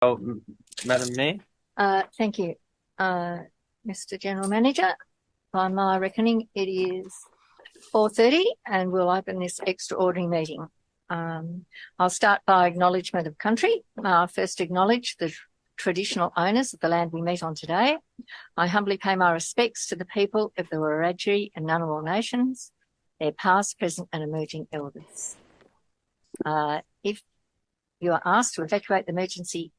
Madam Mayor. Thank you, Mr. General Manager. By my reckoning, it is 4:30 and we'll open this extraordinary meeting. I'll start by acknowledgement of country. I first acknowledge the traditional owners of the land we meet on today. I humbly pay my respects to the people of the Wiradjuri and Ngunnawal nations, their past, present and emerging elders. If you are asked to evacuate the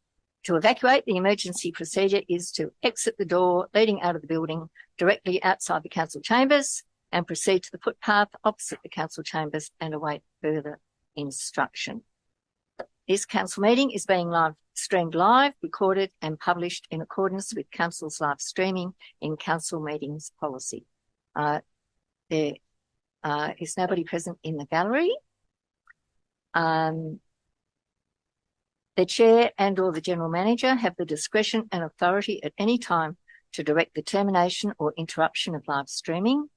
emergency procedure is to exit the door leading out of the building directly outside the council chambers and proceed to the footpath opposite the council chambers and await further instruction. This council meeting is being streamed live, recorded and published in accordance with council's live streaming in council meetings policy. There is nobody present in the gallery. The Chair and or the General Manager have the discretion and authority at any time to direct the termination or interruption of live streaming.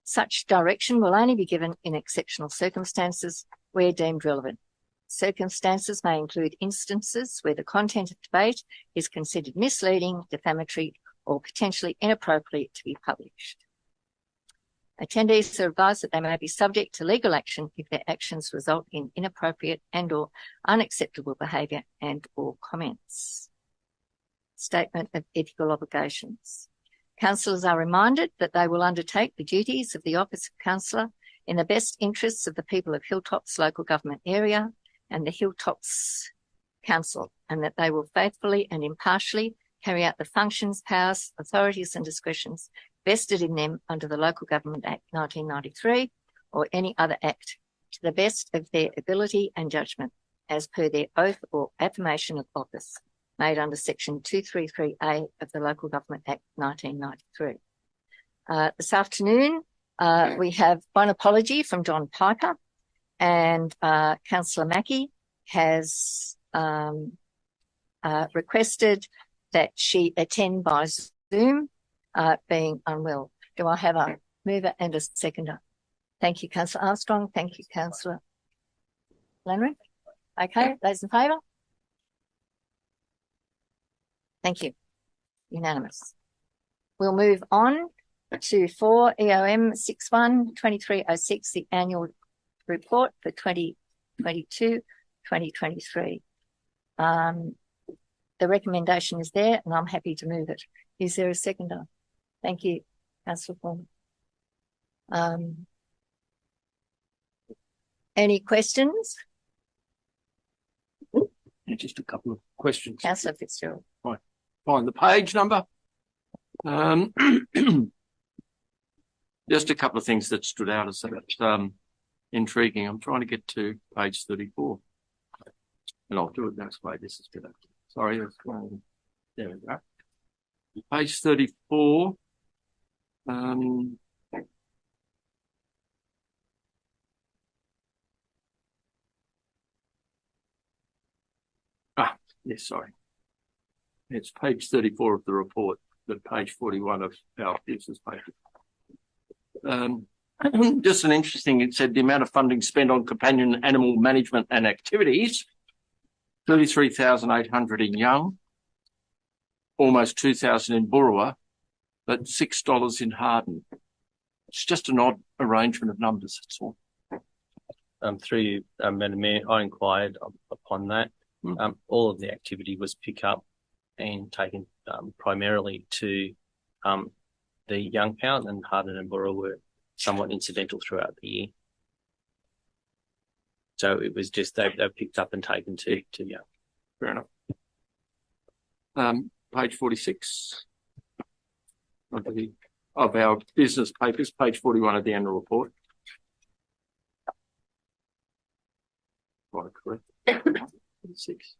Such direction will only be given in exceptional circumstances where deemed relevant. Circumstances may include instances where the content of debate is considered misleading, defamatory or potentially inappropriate to be published. Attendees are advised that they may be subject to legal action if their actions result in inappropriate and or unacceptable behaviour and or comments. Statement of ethical obligations. Councillors are reminded that they will undertake the duties of the office of councillor in the best interests of the people of Hilltops local government area and the Hilltops Council, and that they will faithfully and impartially carry out the functions, powers, authorities and discretions vested in them under the Local Government Act 1993 or any other act to the best of their ability and judgment as per their oath or affirmation of office made under section 233A of the Local Government Act 1993. This afternoon, we have one apology from John Piper, and Councillor Mackie has requested that she attend by Zoom, being unwell. Do I have a mover and a seconder? Thank you, Councillor Armstrong. Thank you, Councillor Lannery. Okay, those in favour? Thank you. Unanimous. We'll move on to 4 EOM 61-2306, the annual report for 2022-2023. The recommendation is there and I'm happy to move it. Is there a seconder? Thank you, Councillor Foreman. Any questions? Just a couple of questions. Councillor Fitzgerald. Right. Find the page number. Just a couple of things that stood out as intriguing. I'm trying to get to page 34. And I'll do it this way. This is better. Sorry. There we go. Page 34. Yes, sorry. It's page 34 of the report, but page 41 of our business paper. Just an interesting, it said the amount of funding spent on companion animal management and activities, 33,800 in Young, almost 2,000 in Burrawa, but $6 in Harden. It's just an odd arrangement of numbers, that's all. Through you, Madam Mayor, I inquired upon that. All of the activity was picked up and taken primarily to the Young Pound, and Harden and Burrawa were somewhat incidental throughout the year. So it was just they picked up and taken to Young. Fair enough. Page 46 of our business papers, page 41 of the annual report. Right, correct. 46.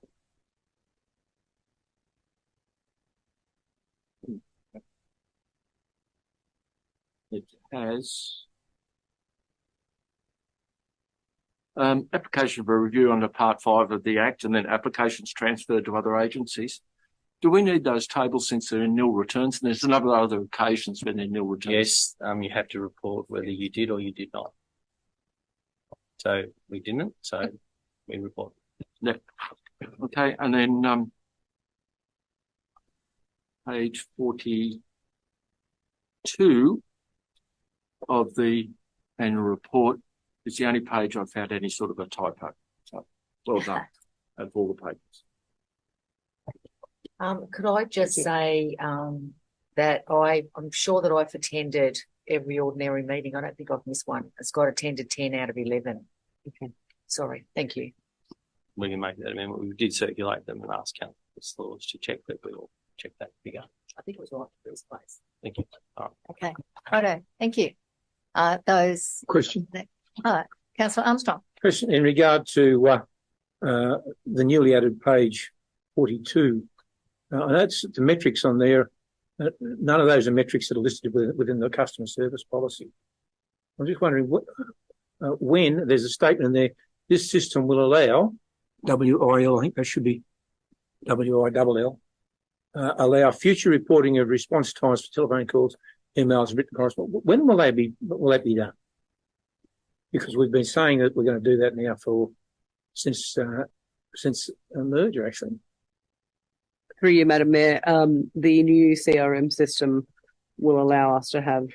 It has application for review under Part 5 of the Act and then applications transferred to other agencies. Do we need those tables since they're in nil returns? And there's a number of other occasions when they're nil returns. Yes, you have to report whether you did or you did not. So we didn't, so we report. Yeah. Okay, and then page 42 of the annual report. It's the only page I've found any sort of a typo. So well done of all the pages. Could I just say that I'm sure that I've attended every ordinary meeting. I don't think I've missed one. It's got attended 10 out of 11. Okay. Sorry. Thank you. We can make that amendment. We did circulate them and ask councillors to check that. We'll check that figure. I think it was right for this place. Thank you. All right. Okay. Righto. Thank you. Those. Question. All right. Councillor Armstrong. Question in regard to the newly added page 42. I know it's the metrics on there. None of those are metrics that are listed within the customer service policy. I'm just wondering when there's a statement in there, this system will allow WIL, I think that should be WILL, allow future reporting of response times for telephone calls, emails, and written correspondence. When will that be done? Because we've been saying that we're going to do that now since a merger, actually. Through you, Madam Mayor, the new CRM system will allow us to have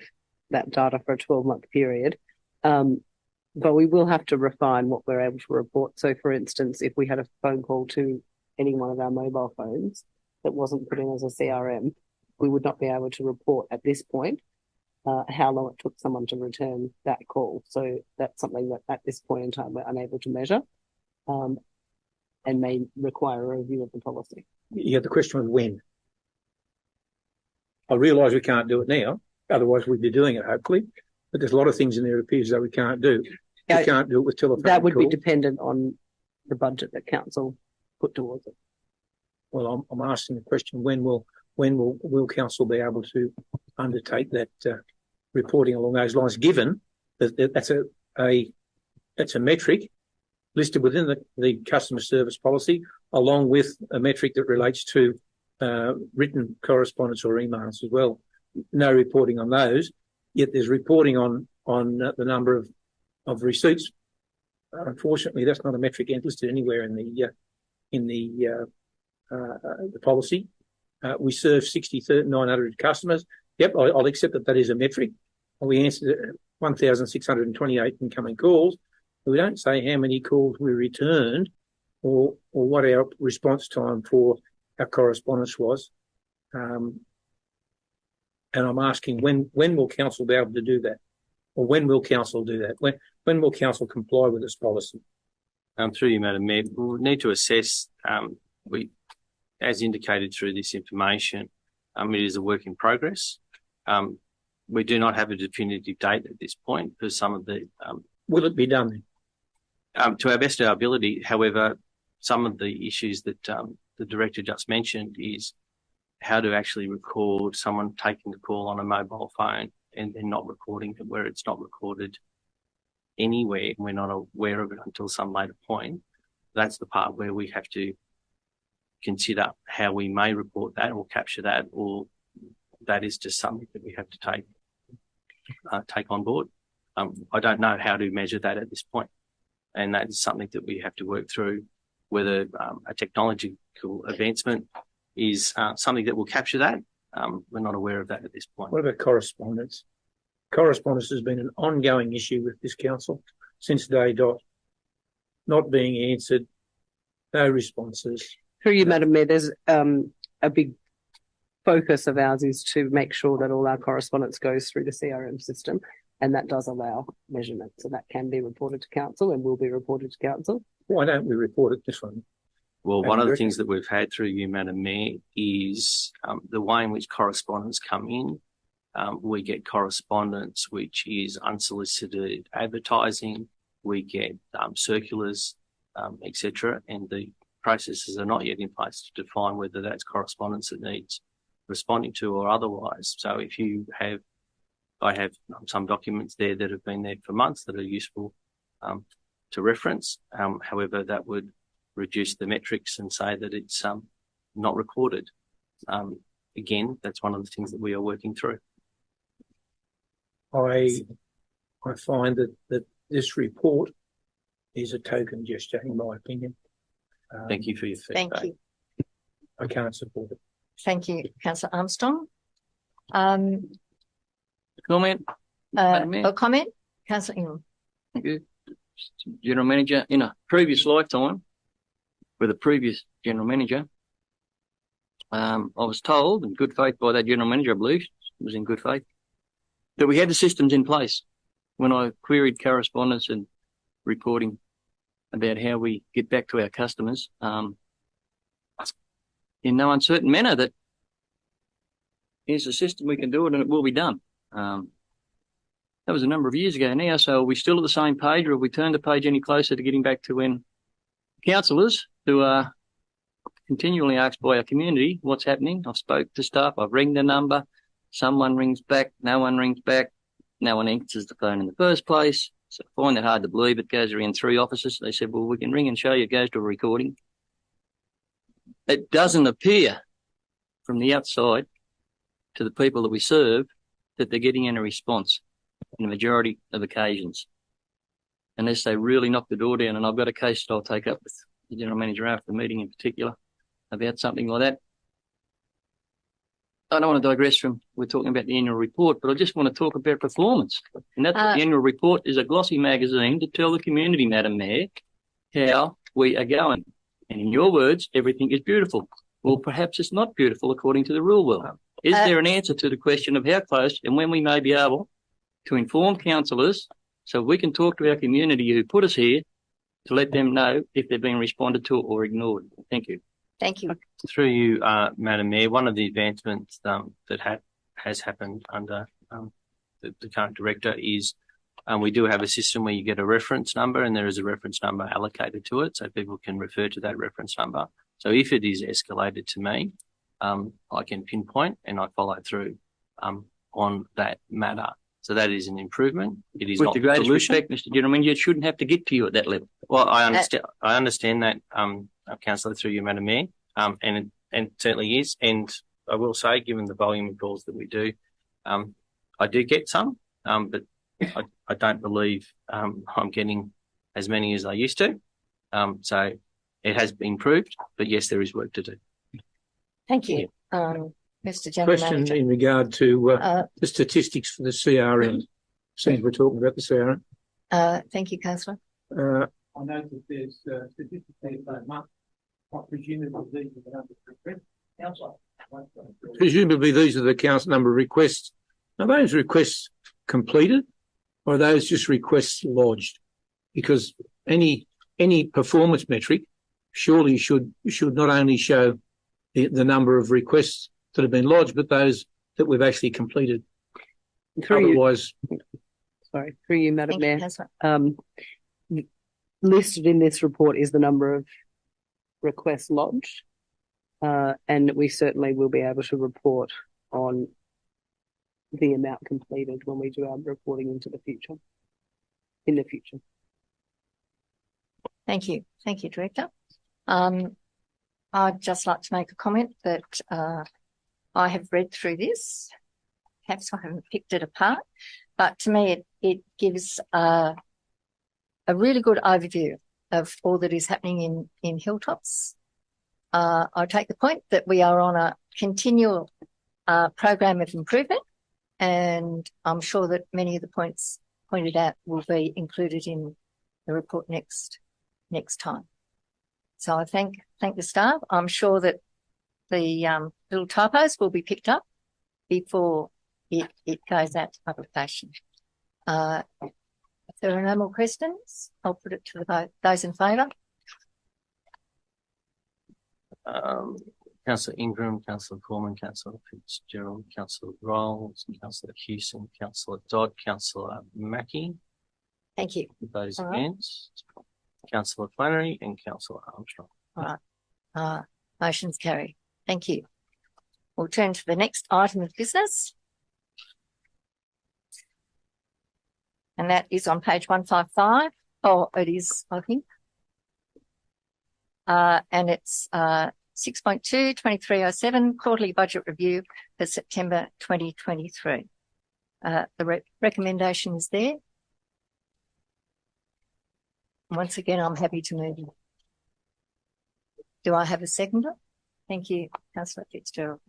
that data for a 12-month period. But we will have to refine what we're able to report. So, for instance, if we had a phone call to any one of our mobile phones that wasn't put in as a CRM, we would not be able to report at this point how long it took someone to return that call. So that's something that at this point in time we're unable to measure and may require a review of the policy. Yeah, the question was when. I realise we can't do it now, otherwise we'd be doing it, hopefully. But there's a lot of things in there it appears that we can't do. We can't do it with telephone That would calls. be dependent on the budget that council put towards it. Well, I'm asking the question: when will council be able to undertake that reporting along those lines? Given that that's a metric listed within the customer service policy, along with a metric that relates to written correspondence or emails as well. No reporting on those, yet there's reporting on the number of receipts. Unfortunately, that's not a metric listed anywhere in the policy. We serve 6,900 customers. Yep, I'll accept that is a metric. We answered 1,628 incoming calls. But we don't say how many calls we returned or what our response time for our correspondence was. And I'm asking when will council be able to do that? Or when will council do that? When will council comply with this policy? Through you, Madam Mayor, we'll need to assess, as indicated through this information, it is a work in progress. We do not have a definitive date at this point for some of the... will it be done then? To our best of our ability. However, some of the issues that the Director just mentioned is how to actually record someone taking the call on a mobile phone and then not recording it where it's not recorded anywhere. We're not aware of it until some later point. That's the part where we have to consider how we may report that or capture that, or that is just something that we have to take on board. I don't know how to measure that at this point. And that is something that we have to work through, whether a technological advancement is something that will capture that. We're not aware of that at this point. What about correspondence? Correspondence has been an ongoing issue with this council since day dot. Not being answered, no responses. Through you, Madam Mayor, there's a big focus of ours is to make sure that all our correspondence goes through the CRM system. And that does allow measurement. So that can be reported to council and will be reported to council. Why don't we report it this one? Well, one of the things that we've had through you, Madam Mayor, is the way in which correspondence come in. We get correspondence which is unsolicited advertising. We get circulars, etc. And the processes are not yet in place to define whether that's correspondence that needs responding to or otherwise. So if you have I have some documents there that have been there for months that are useful to reference. However, that would reduce the metrics and say that it's not recorded. Again, that's one of the things that we are working through. I find that this report is a token gesture, in my opinion. Thank you for your feedback. Thank you. I can't support it. Thank you, Councillor Armstrong. Comment? Madam Mayor? A comment? Councillor Ingram. Thank you. General Manager, in a previous lifetime with a previous General Manager, I was told in good faith by that General Manager, I believe, it was in good faith, that we had the systems in place. When I queried correspondence and reporting about how we get back to our customers, in no uncertain manner that here's a system, we can do it and it will be done. That was a number of years ago now, so are we still at the same page, or have we turned the page any closer to getting back to when councillors who are continually asked by our community what's happening? I've spoke to staff, I've rang the number, someone rings back, no one rings back, no one answers the phone in the first place. So I find it hard to believe. It goes around 3 offices. They said, well, we can ring and show you. It goes to a recording. It doesn't appear from the outside to the people that we serve that they're getting any response in the majority of occasions, unless they really knock the door down. And I've got a case that I'll take up with the General Manager after the meeting in particular about something like that. I don't want to digress from, we're talking about the annual report, but I just want to talk about performance. And that's what the annual report is, a glossy magazine to tell the community, Madam Mayor, how we are going. And in your words, everything is beautiful. Well, perhaps it's not beautiful according to the real world. Is there an answer to the question of how close and when we may be able to inform councillors so we can talk to our community who put us here to let them know if they're being responded to or ignored? Thank you. Thank you. Through you, Madam Mayor, one of the advancements that has happened under the current director is we do have a system where you get a reference number, and there is a reference number allocated to it, so people can refer to that reference number. So if it is escalated to me, I can pinpoint and I follow through on that matter. So that is an improvement. It is not the greatest respect, Mr. General Manager, it shouldn't have to get to you at that level. Well, I understand that, Councillor, through you, Madam Mayor, and it certainly is. And I will say, given the volume of calls that we do, I do get some, but I don't believe I'm getting as many as I used to. So it has been improved, but yes, there is work to do. Thank you, Mr. General Question Manager. in regard to the statistics for the CRM. Since we're talking about the CRM. Thank you, Councillor. I know that there's statistics there per month. Presumably these are the council number of requests. Are those requests completed, or are those just requests lodged? Because any performance metric surely should not only show the number of requests that have been lodged, but those that we've actually completed. Otherwise, through you, Madam Mayor. You, listed in this report is the number of requests lodged, and we certainly will be able to report on the amount completed when we do our reporting in the future. Thank you, Director. I'd just like to make a comment that I have read through this. Perhaps I haven't picked it apart, but to me it gives a really good overview of all that is happening in Hilltops. I take the point that we are on a continual program of improvement, and I'm sure that many of the points pointed out will be included in the report next time. So I thank the staff. I'm sure that the little typos will be picked up before it goes out to publication. If there are no more questions, I'll put it to the vote. Those in favour? Councillor Ingram, Councillor Cormann, Councillor Fitzgerald, Councillor Rolls, Councillor Hewson, Councillor Dodd, Councillor Mackie. Thank you. Those against, Councillor Flannery and Councillor Armstrong. All right. Motion's carried. Thank you. We'll turn to the next item of business. And that is on page 155. Oh, it is, I think. And it's 6.2, 2307, quarterly budget review for September 2023. The recommendation is there. Once again, I'm happy to move. Do I have a seconder? Thank you, Councillor Fitzgerald.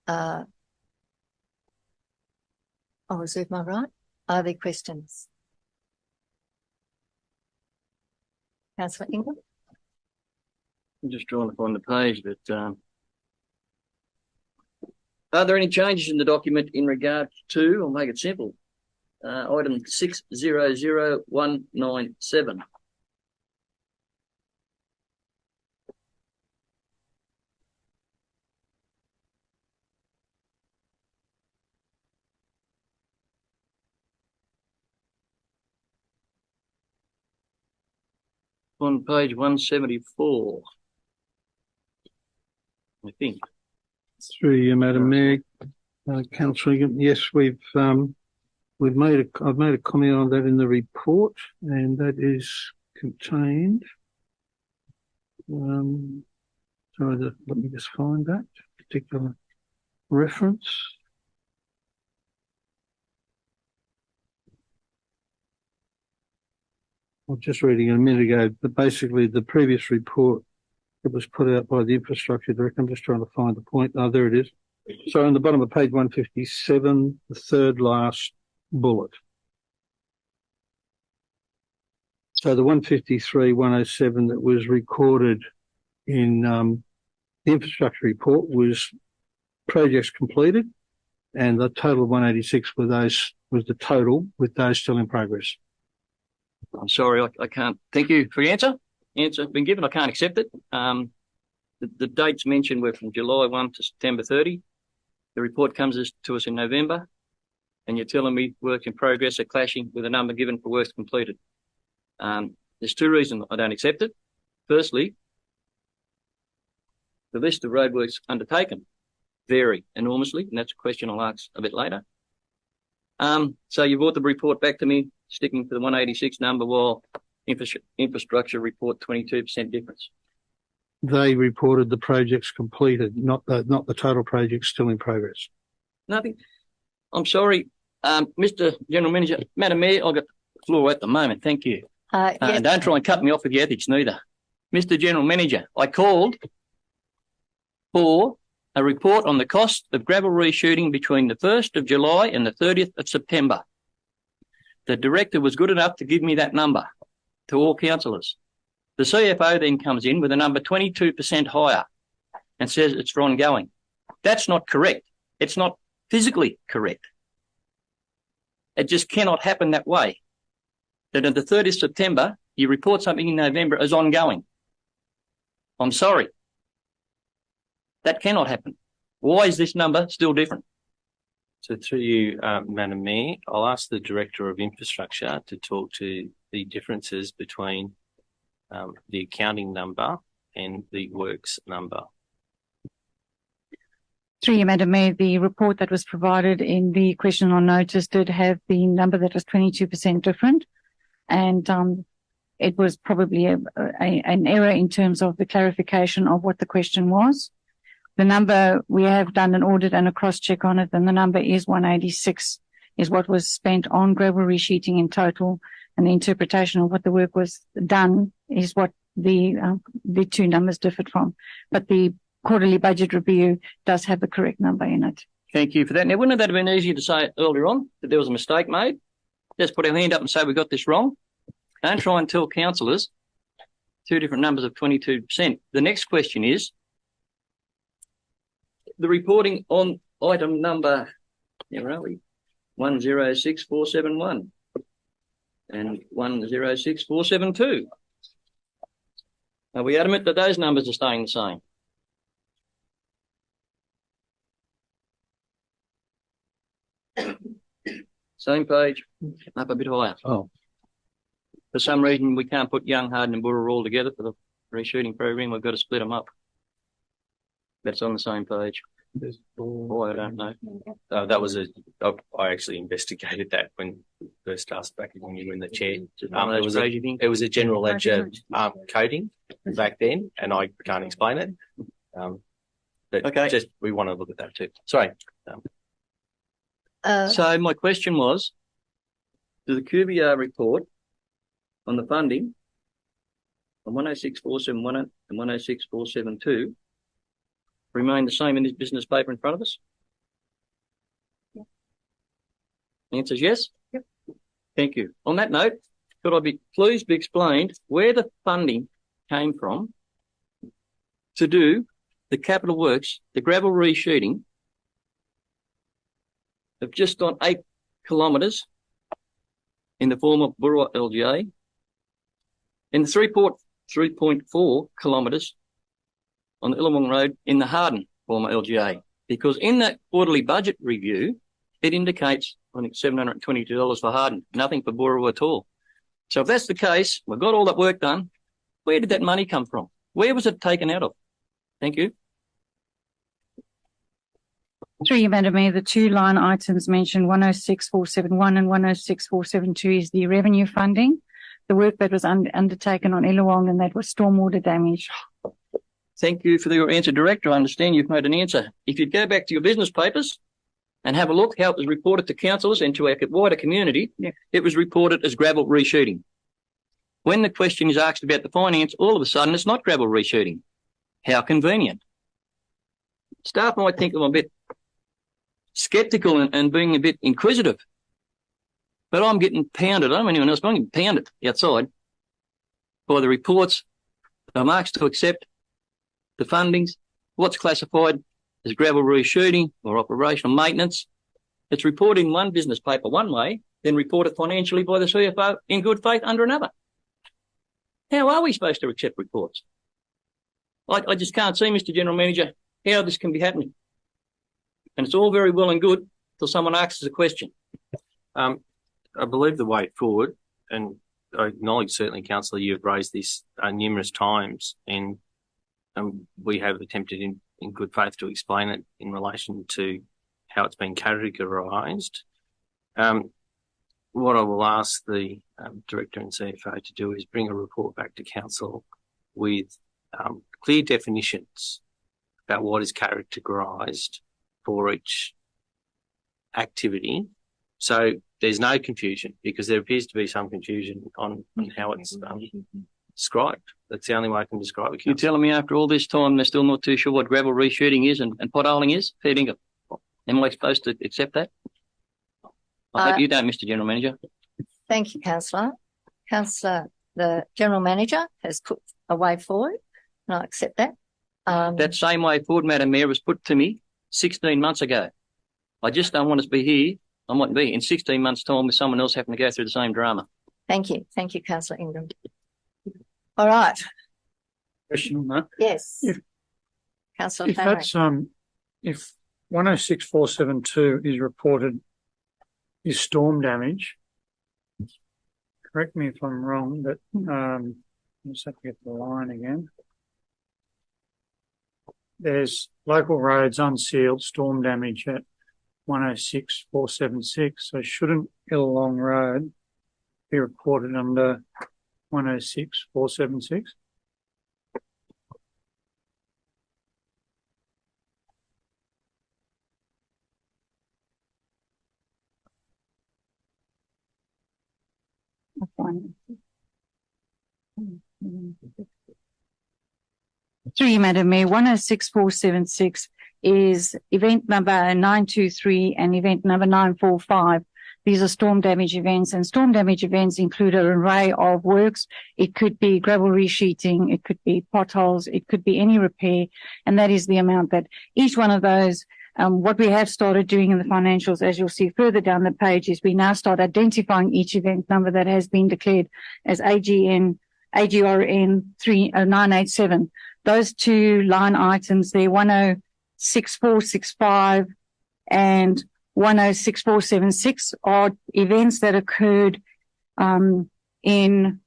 I'll reserve my right. Are there questions? Councillor Ingram? I'm just trying to find the page, but are there any changes in the document in regard to, I'll make it simple, item 600197? On page 174, I think. Through you, Madam Mayor, Councillor Egan. Yes, I've made a comment on that in the report, and that is contained. Sorry, let me just find that particular reference. I was just reading a minute ago, but basically the previous report that was put out by the infrastructure director. I'm just trying to find the point. Oh, there it is. So on the bottom of page 157, the third last bullet. So the 153-107 that was recorded in the infrastructure report was projects completed, and the total of 186 was the total with those still in progress. I'm sorry, I can't. Thank you for your answer. Answer been given. I can't accept it. The dates mentioned were from July 1 to September 30. The report comes to us in November, and you're telling me work in progress are clashing with a number given for works completed. There's two reasons I don't accept it. Firstly, the list of roadworks undertaken vary enormously, and that's a question I'll ask a bit later. So you brought the report back to me, sticking to the 186 number, while infrastructure report 22% difference. They reported the projects completed, not the total projects still in progress. Nothing. I'm sorry, Mr. General Manager, Madam Mayor, I've got the floor at the moment. Thank you. Yes. And don't try and cut me off with the ethics neither. Mr. General Manager, I called for a report on the cost of gravel reshooting between the 1st of July and the 30th of September. The director was good enough to give me that number to all councillors. The CFO then comes in with a number 22% higher and says it's for ongoing. That's not correct. It's not physically correct. It just cannot happen that way. That on the 30th of September, you report something in November as ongoing. I'm sorry. That cannot happen. Why is this number still different? So through you, Madam Mayor, I'll ask the Director of Infrastructure to talk to the differences between the accounting number and the works number. Through you, Madam Mayor, the report that was provided in the question on notice did have the number that was 22% different, and it was probably an error in terms of the clarification of what the question was. The number, we have done an audit and a cross-check on it, and the number is 186, is what was spent on gravel resheeting in total, and the interpretation of what the work was done is what the two numbers differed from. But the quarterly budget review does have the correct number in it. Thank you for that. Now, wouldn't that have been easier to say earlier on that there was a mistake made? Just put our hand up and say we got this wrong. Don't try and tell councillors two different numbers of 22%. The next question is, the reporting on item number, where are we? 106471 and 106472. Are we adamant that those numbers are staying the same? Same page, up a bit higher. Oh. For some reason, we can't put Young, Harden and Burra all together for the reshooting program. We've got to split them up. That's on the same page. Why, I don't know. That was I actually investigated that when first asked back when you were in the chair. It was a general ledger coding back then, and I can't explain it. But Okay. just we want to look at that too. Sorry. So my question was, do the QBR report on the funding on 106471 and 106472 remain the same in this business paper in front of us? Answer's yes? Yep. Thank you. On that note, could I please be explained where the funding came from to do the capital works, the gravel resheeting of just on 8 kilometres in the form of Burra LGA and 3.4 kilometres on the Illawong Road in the Harden former LGA? Because in that quarterly budget review, it indicates, I think, $722 for Harden, nothing for Burra at all. So if that's the case, we've got all that work done. Where did that money come from? Where was it taken out of? Thank you. Through you, Madam Mayor, the two line items mentioned, 106,471 and 106,472 is the revenue funding, the work that was undertaken on Illawong, and that was stormwater damage. Thank you for your answer, Director. I understand you've made an answer. If you'd go back to your business papers and have a look how it was reported to councillors and to our wider community, it was reported as gravel resheeting. When the question is asked about the finance, all of a sudden it's not gravel resheeting. How convenient. Staff might think I'm a bit sceptical and being a bit inquisitive, but I'm getting pounded. I don't know anyone else, but I'm getting pounded outside by the reports I'm asked to accept the fundings, what's classified as gravel resheeting or operational maintenance. It's reported in one business paper one way, then reported financially by the CFO in good faith under another. How are we supposed to accept reports? I just can't see, Mr. General Manager, how this can be happening. And it's all very well and good till someone asks us a question. I believe the way forward, and I acknowledge certainly, Councillor, you've raised this numerous times, and we have attempted in good faith to explain it in relation to how it's been categorised. What I will ask the Director and CFO to do is bring a report back to Council with clear definitions about what is categorised for each activity. So there's no confusion, because there appears to be some confusion on how it's described. That's the only way I can describe it. You're telling me after all this time they're still not too sure what gravel resheeting is and potholing is? Fair dinkum. Am I supposed to accept that? I hope you don't, Mr. General Manager. Thank you, Councillor. Councillor, the General Manager has put a way forward, and I accept that. That same way forward, Madam Mayor, was put to me 16 months ago. I just don't want us to be here. I might be in 16 months' time with someone else having to go through the same drama. Thank you. Thank you, Councillor Ingram. All right. Question on that. Yes. Councillor Flannery. If 106,472 is reported is storm damage, correct me if I'm wrong, but let's have to get the line again. There's local roads unsealed, storm damage at 106,476. So shouldn't Illawong Road be reported under 106,476? Through you, Madam Mayor, 106,476 is event number 923 and event number 945. These are storm damage events, and storm damage events include an array of works. It could be gravel resheeting, it could be potholes, it could be any repair, and that is the amount that each one of those. What we have started doing in the financials, as you'll see further down the page, is we now start identifying each event number that has been declared as AGRN 987. Those two line items there, 106,465 and 106,476, are events that occurred in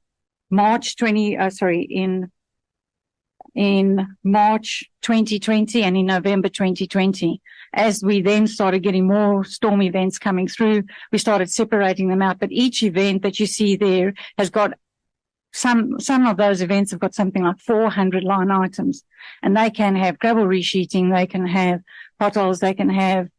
March 2020 and in November 2020. As we then started getting more storm events coming through, we started separating them out. But each event that you see there has got some of those events have got something like 400 line items, and they can have gravel resheeting, they can have potholes, they can have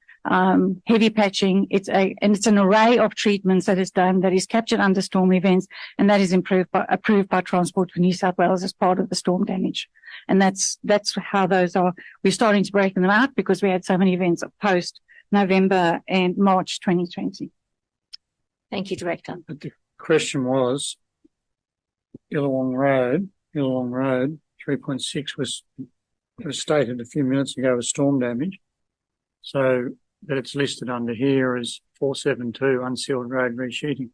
heavy patching. It's an array of treatments that is done, that is captured under storm events, and that is approved by Transport for New South Wales as part of the storm damage. And that's how those are. We're starting to break them out because we had so many events post November and March 2020. Thank you, Director. But the question was Illawong Road, 3.6 was stated a few minutes ago as storm damage. So that it's listed under here as 472 unsealed road resheeting.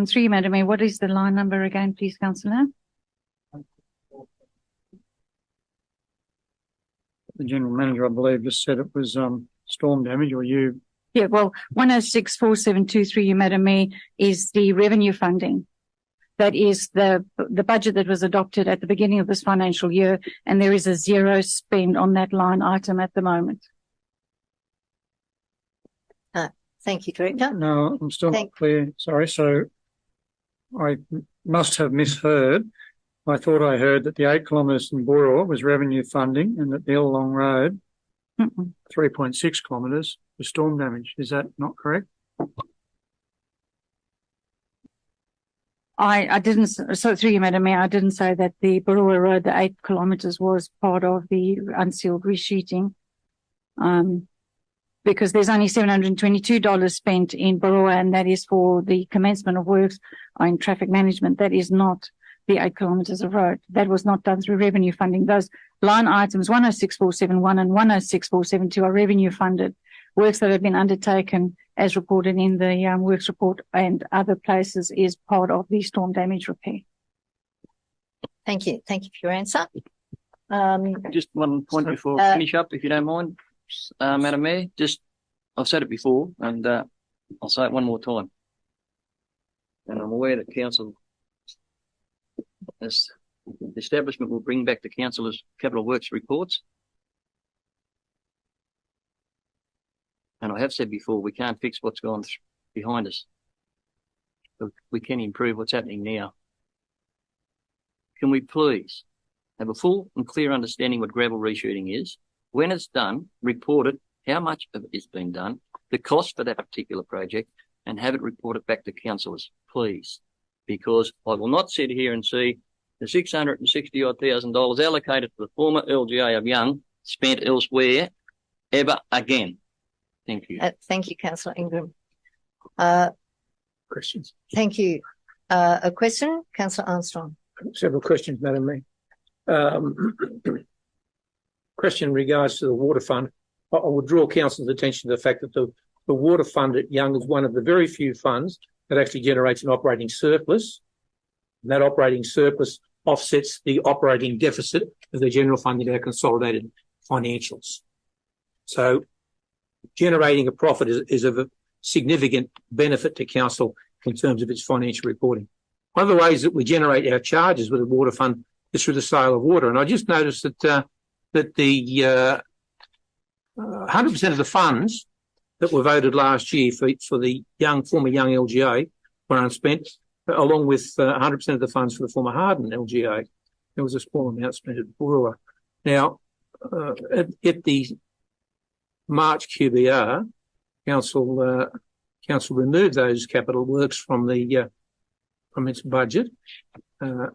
Through you, Madam Mayor, what is the line number again, please, Councillor? The General Manager, I believe, just said it was storm damage, or you? Yeah, well, 1064723, you, Madam Mayor, is the revenue funding. That is the budget that was adopted at the beginning of this financial year, and there is a zero spend on that line item at the moment. Thank you, Director. No, I'm still not clear. Sorry. So I must have misheard. I thought I heard that the 8 kilometres in Borough was revenue funding and that the Illawong Road, 3.6 kilometres, was storm damage. Is that not correct? I didn't, so through you, Madam Mayor, I didn't say that the Borough Road, the 8 kilometres, was part of the unsealed resheeting. Because there's only $722 spent in Borough, and that is for the commencement of works on traffic management. That is not the 8 kilometres of road. That was not done through revenue funding. Those line items 106471 and 106472 are revenue funded works that have been undertaken as reported in the works report and other places is part of the storm damage repair. Thank you. Thank you for your answer. Just one point before I finish up, if you don't mind, Madam Mayor. I've said it before, and I'll say it one more time. And I'm aware that council, as the establishment, will bring back the councillors' capital works reports. And I have said before, we can't fix what's gone behind us, but we can improve what's happening now. Can we please have a full and clear understanding what gravel reshooting is? When it's done, report it, how much of it is being done, the cost for that particular project, and have it reported back to councillors, please. Because I will not sit here and see the $660,000 allocated to the former LGA of Young spent elsewhere ever again. Thank you. Thank you, Councillor Ingram. Questions? Thank you. A question, Councillor Armstrong. Several questions, Madam Mayor. Question in regards to the water fund. I would draw council's attention to the fact that the water fund at Young is one of the very few funds that actually generates an operating surplus. And that operating surplus offsets the operating deficit of the general fund in our consolidated financials. So generating a profit is of a significant benefit to council in terms of its financial reporting. One of the ways that we generate our charges with the water fund is through the sale of water. And I just noticed that the 100% of the funds that were voted last year for the former Young LGA were unspent, along with 100% of the funds for the former Harden LGA. There was a small amount spent at Brewer. Now, at the March QBR, council removed those capital works from its budget, and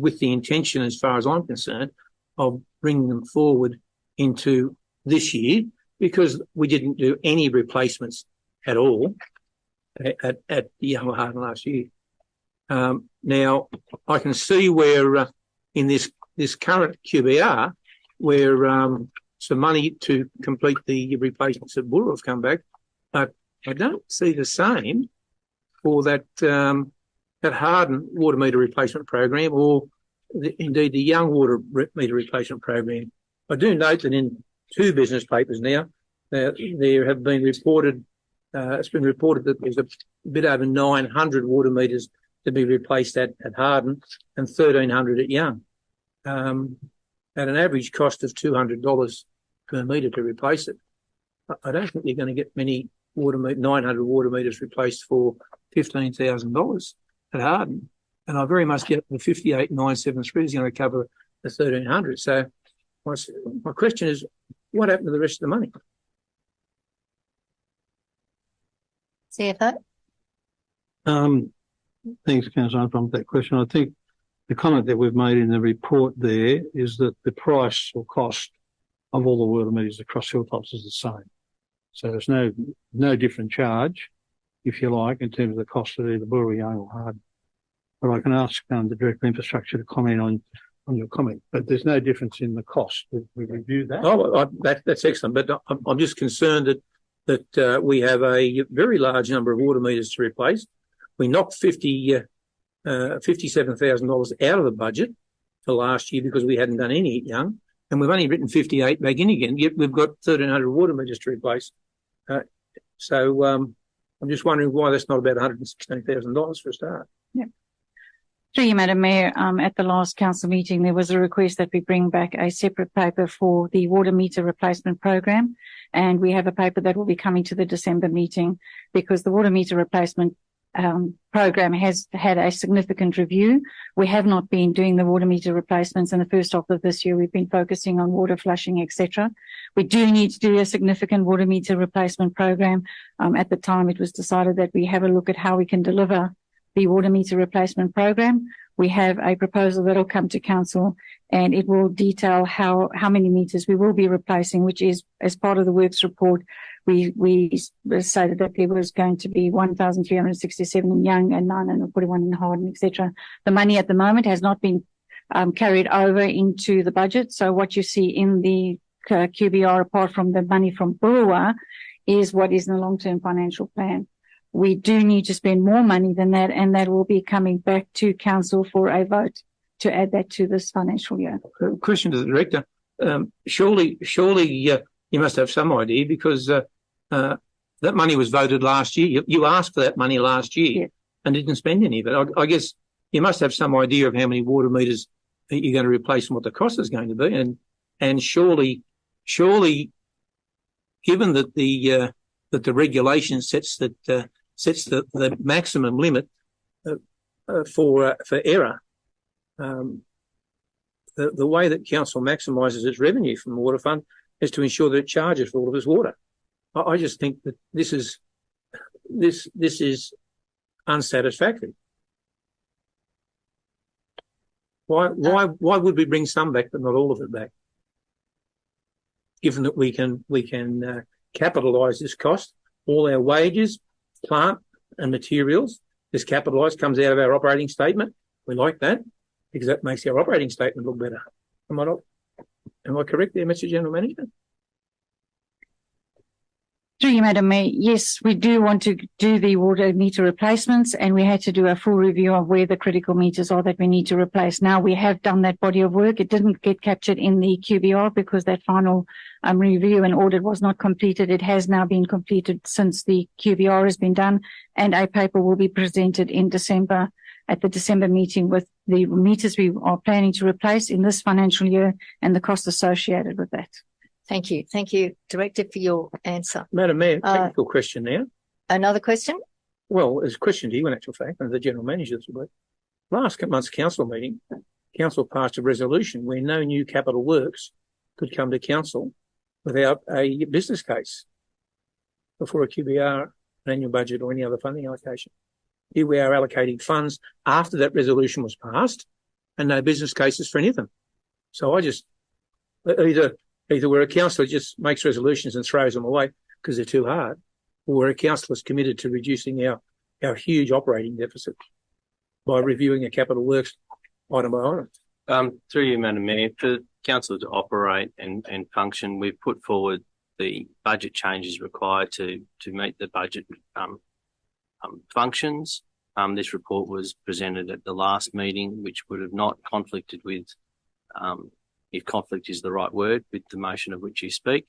with the intention, as far as I'm concerned, of bringing them forward into this year, because we didn't do any replacements at all at the Young Harden last year. Now, I can see where in this current QBR, where some money to complete the replacements at Borough have come back, but I don't see the same for that Harden water meter replacement program, or indeed the Young water meter replacement program. I do note that in 2 business papers now, there have been reported, it's been reported that there's a bit over 900 water meters to be replaced at Harden and 1,300 at Young, at an average cost of $200 per metre to replace it. I don't think you're going to get many 900 water meters replaced for $15,000 at Harden. And I very much get the 58,973 is going to cover the 1,300. So my question is, what happened to the rest of the money? CFO? Thanks, Councillor, from that question. I think the comment that we've made in the report there is that the price or cost of all the water meters across Hilltops is the same. So there's no different charge, if you like, in terms of the cost of either Brewery Young or Harden. But I can ask the Director of Infrastructure to comment on your comment. But there's no difference in the cost. We reviewed that. Oh, that's excellent. But I'm just concerned that we have a very large number of water meters to replace. We knocked $57,000 out of the budget for last year because we hadn't done any at Young, and we've only written 58 back in again. Yet we've got 1,300 water meters to replace. So I'm just wondering why that's not about $116,000 for a start. Yeah. Through you, Madam Mayor, at the last council meeting, there was a request that we bring back a separate paper for the water meter replacement program. And we have a paper that will be coming to the December meeting because the water meter replacement program has had a significant review. We have not been doing the water meter replacements in the first half of this year. We've been focusing on water flushing, etc. We do need to do a significant water meter replacement program. At the time, it was decided that we have a look at how we can deliver the water meter replacement program. We have a proposal that will come to council, and it will detail how many meters we will be replacing, which is as part of the works report. We stated that there was going to be 1,367 in Young and 941 in Harden, etc. The money at the moment has not been carried over into the budget. So what you see in the QBR, apart from the money from Brewer, is what is in the long-term financial plan. We do need to spend more money than that, and that will be coming back to council for a vote to add that to this financial year. Question to the Director. Surely you must have some idea because that money was voted last year. You asked for that money last year and didn't spend any of it. I guess you must have some idea of how many water meters that you're going to replace and what the cost is going to be. And surely, given that the regulation sets the maximum limit for error, the way that council maximises its revenue from the water fund is to ensure that it charges for all of its water. I just think that this is unsatisfactory. Why would we bring some back but not all of it back? Given that we can capitalise this cost, all our wages, plant and materials, this capitalised comes out of our operating statement. We like that because that makes our operating statement look better. Am I correct there, Mr. General Manager? Through you, Madam Mayor, yes, we do want to do the water meter replacements, and we had to do a full review of where the critical meters are that we need to replace. Now we have done that body of work. It didn't get captured in the QBR because that final review and audit was not completed. It has now been completed since the QBR has been done, and a paper will be presented in December at the December meeting with the meters we are planning to replace in this financial year and the cost associated with that. Thank you. Thank you, Director, for your answer. Madam Mayor, technical question now. Another question? Well, it's a question to you in actual fact, and the General Manager this week. Last month's council meeting, council passed a resolution where no new capital works could come to council without a business case before a QBR, an annual budget or any other funding allocation. Here we are allocating funds after that resolution was passed and no business cases for any of them. So I just, either where a councillor just makes resolutions and throws them away because they're too hard, or where a councillor is committed to reducing our huge operating deficit by reviewing a capital works item by item. Through you, Madam Mayor, for council to operate and function, we've put forward the budget changes required to meet the budget functions. This report was presented at the last meeting, which would have not conflicted with, if conflict is the right word, with the motion of which you speak.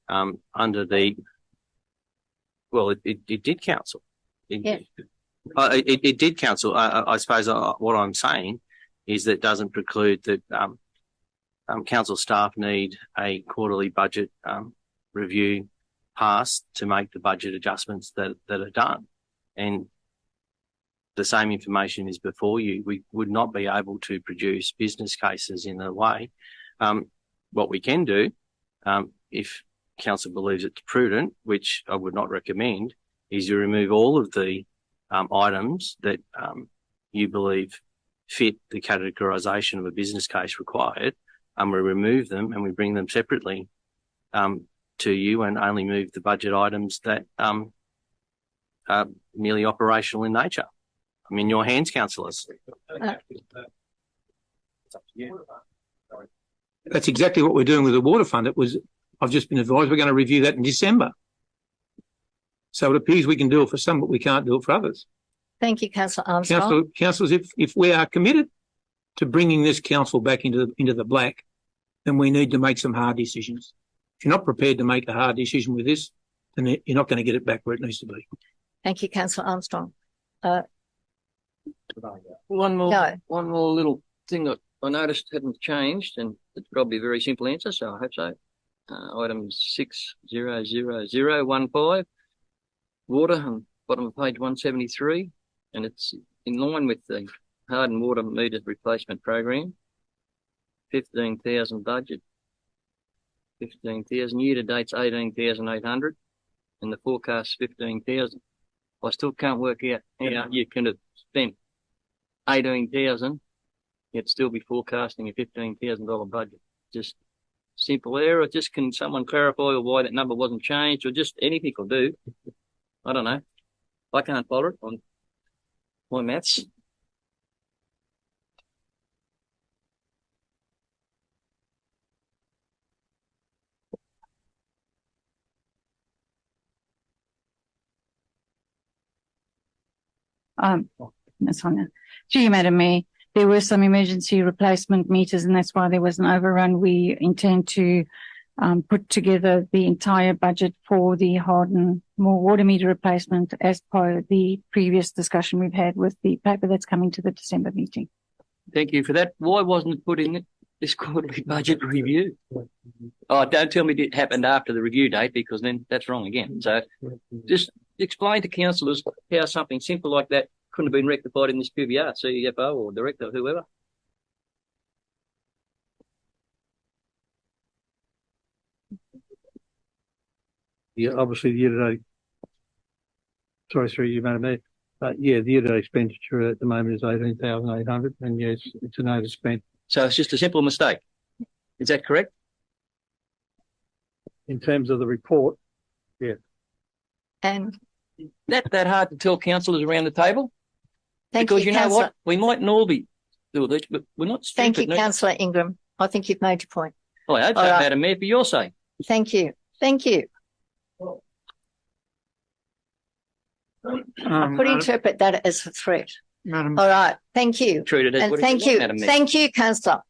Under the, well, it did council. It did council. I suppose what I'm saying is that doesn't preclude that council staff need a quarterly budget review passed to make the budget adjustments that are done. And the same information is before you. We would not be able to produce business cases in a way. What we can do, if council believes it's prudent, which I would not recommend, is you remove all of the items that you believe fit the categorisation of a business case required, we remove them and we bring them separately to you and only move the budget items that are merely operational in nature. I'm in your hands, councillors. That's exactly what we're doing with the water fund. I've just been advised we're going to review that in December. So it appears we can do it for some, but we can't do it for others. Thank you, Councillor Armstrong. Councillors, if we are committed to bringing this council back into the black, then we need to make some hard decisions. If you're not prepared to make a hard decision with this, then you're not going to get it back where it needs to be. Thank you, Councillor Armstrong. One more little thing that I noticed hadn't changed, and it's probably a very simple answer, so I hope so. Item 600015, water, on bottom of page 173, and it's in line with the hardened water meter replacement program. 15,000 budget, 15,000 year to date's 18,800, and the forecast 15,000. I still can't work out how you can have spent 18,000 yet still be forecasting a $15,000 budget. Just simple error. Just can someone clarify why that number wasn't changed, or just anything will do? I don't know. I can't follow it on my maths. That's on there. Through you, Madam Mayor, there were some emergency replacement meters, and that's why there was an overrun. We intend to put together the entire budget for the hardened water meter replacement as part of the previous discussion we've had with the paper that's coming to the December meeting. Thank you for that. Why wasn't it put in this quarterly budget review? Oh, don't tell me it happened after the review date, because then that's wrong again. So just explain to councillors how something simple like that couldn't have been rectified in this QBR, CFO or director, whoever. Yeah, obviously the year-to-date. Sorry, through you, Madam Mayor. The year-to-date expenditure at the moment is 18,800, and yes, it's an overspent. So it's just a simple mistake. Is that correct? In terms of the report, yeah. And that hard to tell councillors around the table? Because you know Councillor. what? We mightn't all be doing this, but we're not stupid. Thank you, Councillor Ingram. I think you've made your point. Oh, I hope so, Madam Mayor, for your sake. Thank you. Thank you. I could interpret that as a threat. Madam. All right. Thank you. Treated as And what it thank is, you. Madam Mayor. Thank you, Councillor.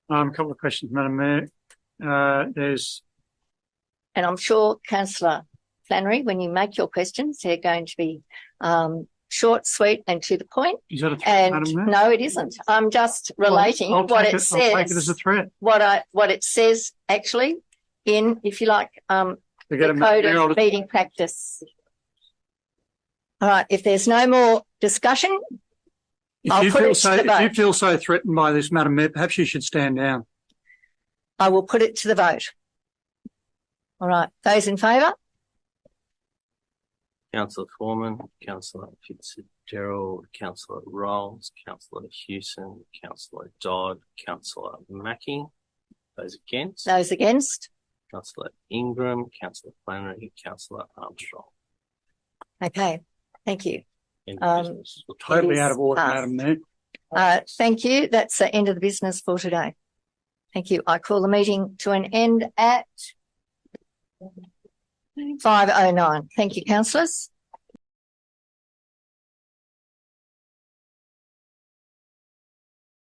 A couple of questions, Madam Mayor. There's. And I'm sure, Councillor Flannery, when you make your questions, they're going to be short, sweet, and to the point. Is that a threat, And Madam Mayor? no, it isn't. I'm just relating I'll what take it says. I'll take it as a threat. What it says actually in, if you like, the code of meeting practice. All right. If there's no more discussion, I'll put it to the vote. If you feel so threatened by this, Madam Mayor, perhaps you should stand down. I will put it to the vote. All right. Those in favour? Councillor Foreman, Councillor Fitzgerald, Councillor Rolls, Councillor Hewson, Councillor Dodd, Councillor Mackie. Those against? Those against? Councillor Ingram, Councillor Flannery, Councillor Armstrong. Okay. Thank you. Totally out of order, Madam Mayor. Thank you. That's the end of the business for today. Thank you. I call the meeting to an end at 5:09. Thank you, councillors.